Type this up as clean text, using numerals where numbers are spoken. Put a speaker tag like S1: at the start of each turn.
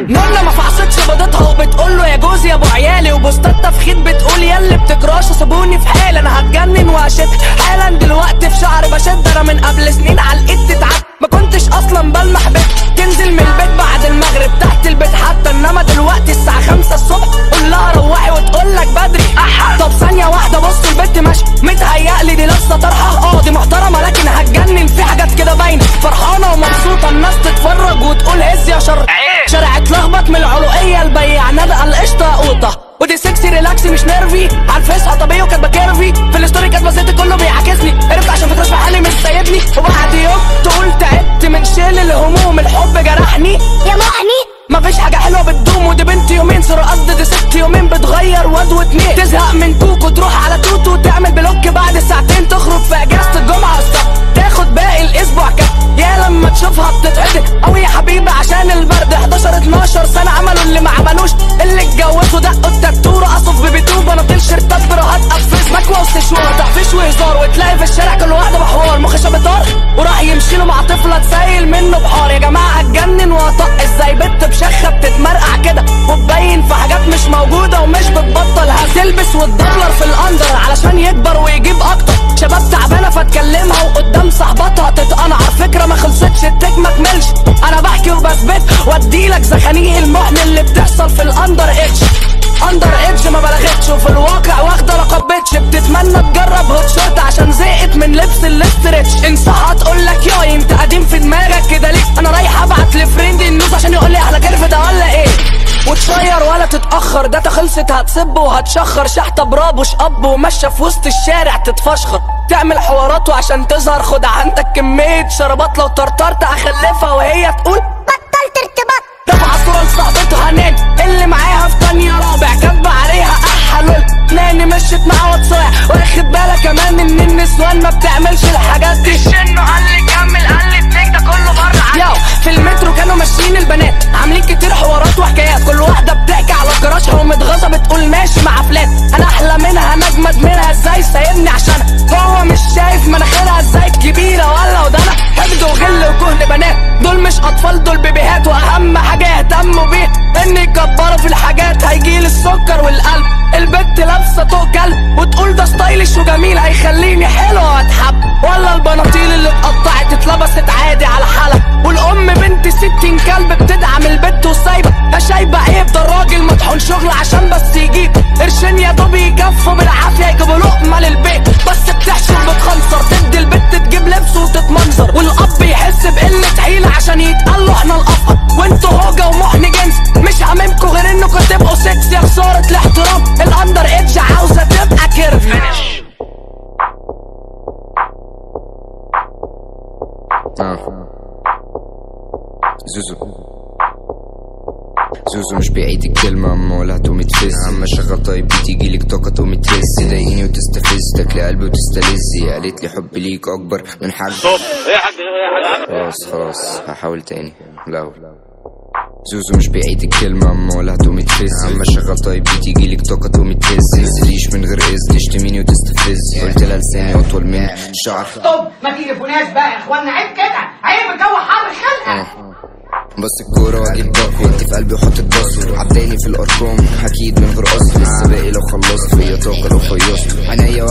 S1: نونا ما فعصتش بيضتها وبتقول له يا جوزي يا ابو عيالي، وبوستات تفخيد بتقول ياللي بتكراش سابوني في حالي. انا هتجنن واشد حالا دلوقتي في شعري بشد، انا من قبل سنين على الايد تتعب، ما كنتش اصلا بلمح بيت تنزل من البيت بعد المغرب تحت البيت حتى، انما دلوقتي الساعه 5 الصبح قول لها روحي وتقول لك بدري. طب ثانيه واحده بص البت ماشيه متهيألي دي لابسه طرحه، دي محترمه لكن هتجنن في حاجات كده باينه، فرحانه ومبسوطه الناس تتفرج وتقول هز يا شر. شارع اتلخبط من العلوقيه البياع ندى القشطه قوطه، ودي سكسي ريلاكسي مش نيرفي، على الفيس عطبيه وكاتبه كيرفي، في الستوري كاتبه ست كله بيعاكسني، عرفت عشان فكرش في حالي مش سايبني، وبعد يوم تقول تعبت من شيل الهموم الحب جرحني
S2: يا محني.
S1: مفيش حاجه حلوه بتدوم، ودي بنت يومين صار قصد دي ست يومين بتغير واد واتنين، تزهق من كوكو تروح على توتو تعمل بلوك بعد ساعتين، تخرج في اجازه الجمعه الصبح تاخد باقي الاسبوع كده، يا لما تشوفها بتتعدل قوي يا حبيبي عشان البرد 11 12 سنه عملوا اللي ما عملوش، اللي اتجوزوا دقوا التاتو رقصوا في بيبيتو بناطيل شيرتات براهات قفز مكوى وستشوار تحفيش وهزار، وتلاقي في الشارع كل واحده بحوار مخ شبطار، وراح يمشيله مع طفله تسيل منه بحار. يا جماعه هتجنن واطق ازاي بنت بشخه بتتمرقع كده وتبين في حاجات مش موجوده ومش بتبطل هتلبس وتدبلر في الاندر علشان يكبر ويجيب اكتر، شباب تعبانه فتكلمها وقدام صاحباتها تتقنع، فكره ما خلصتش التك ما كملش، انا بحكي وبثبت واديلك زخانيق المحن اللي بتحصل في الاندر اتش. اندر اتش ما بلغتش وفي الواقع واخده لقب بيتش، بتتمنى تجرب هوت شورت عشان زهقت من لبس الاسترتش، انصحها تقول لك ياي انت قديم في دماغك كده ليه، انا رايح ابعت لفريندي النوز عشان يقول لي احلى كيرف ده ولا ايه، وتشير ولا تتاخر داتا خلصت هتسب وهتشخر، شحطه برابوش اب وماشيه في وسط الشارع تتفشخر، تعمل حوارات وعشان تظهر خد عندك كميه شربات، لو طرطرت هخلفها وهي تقول
S2: بطلت ارتباط،
S1: رفع صورة لصاحبتها ناني اللي معاها في تانية رابع كاتبة عليها حلول ناني مشيت معاه وتصايع، واخد بالك كمان ان النسوان ما بتعملش الحاجات دي، الشنو قال لي كمل قال لي التيك ده كله بره ياو. في المترو كانوا ماشيين البنات عاملين كتير حوارات وحكايات، كل واحده بتحكي على جراشها ومتغاظه بتقول ماشي مع فلان، انا احلى منها انا اجمد منها ازاي سايبني عشانها، هو مش شايف مناخيرها ازاي كبيره ولا ودانا، حقد وغل وكهن بنات دول مش اطفال دول بيبيهات، واهم حاجه يهتموا بيه ان يكبروا في الحاجات هيجيلي السكر والقلب، البت لابسه طوق كلب وتقول ده ستايلش وجميل هيخليني حلوه واتحب، ولا البناطيل اللي اتقطعت اتلبست عادي على حلق، والام بنت 60 كلب بتدعم البت وسايبه شايبه عيب، ده الراجل مطحون شغل عشان بس يجيب قرشين يا دوب يكفوا بالعافيه يجيبوا لقمه للبيت، بس بتحشم بتخنصر تدي البت تجيب لبس وتتمنظر، والاب يحس بقله حيله عشان يتقالوا احنا الافضل، وانتوا هوجه ومحن جنس مش هاممكوا غير انكوا تبقوا سكس، يا خساره الاحترام الاندر اتش عاوزه تبقى كيرف.
S3: زوزو مش بعيد الكلمة اما ولا هتقومي تفز، اما شغل طيب بتيجيلك طاقة تقومي تهز، تضايقني وتستفز تاكلي قلبي وتستلذي، قالت لي حب ليك اكبر من حاجة. خلاص هحاول تاني لو زوزو مش بعيد الكلمة اما ولا هتقومي تفز، اما شغل طيب بتيجيلك طاقة تقومي تهز، تنزليش من غير اذن تشتميني وتستفز، قلت لها لساني اطول من الشعر.
S4: طب ما تليفوناش بقى يا اخوانا، عيب كده عيب، الجو حر خلقه.
S3: بس الكورة واجيب ضغط وانت في قلبي وحط البصر، عداني في الارقام اكيد من غير قصد، لسه باقي لو خلصت وهي طاقة لو خيصت، عينيا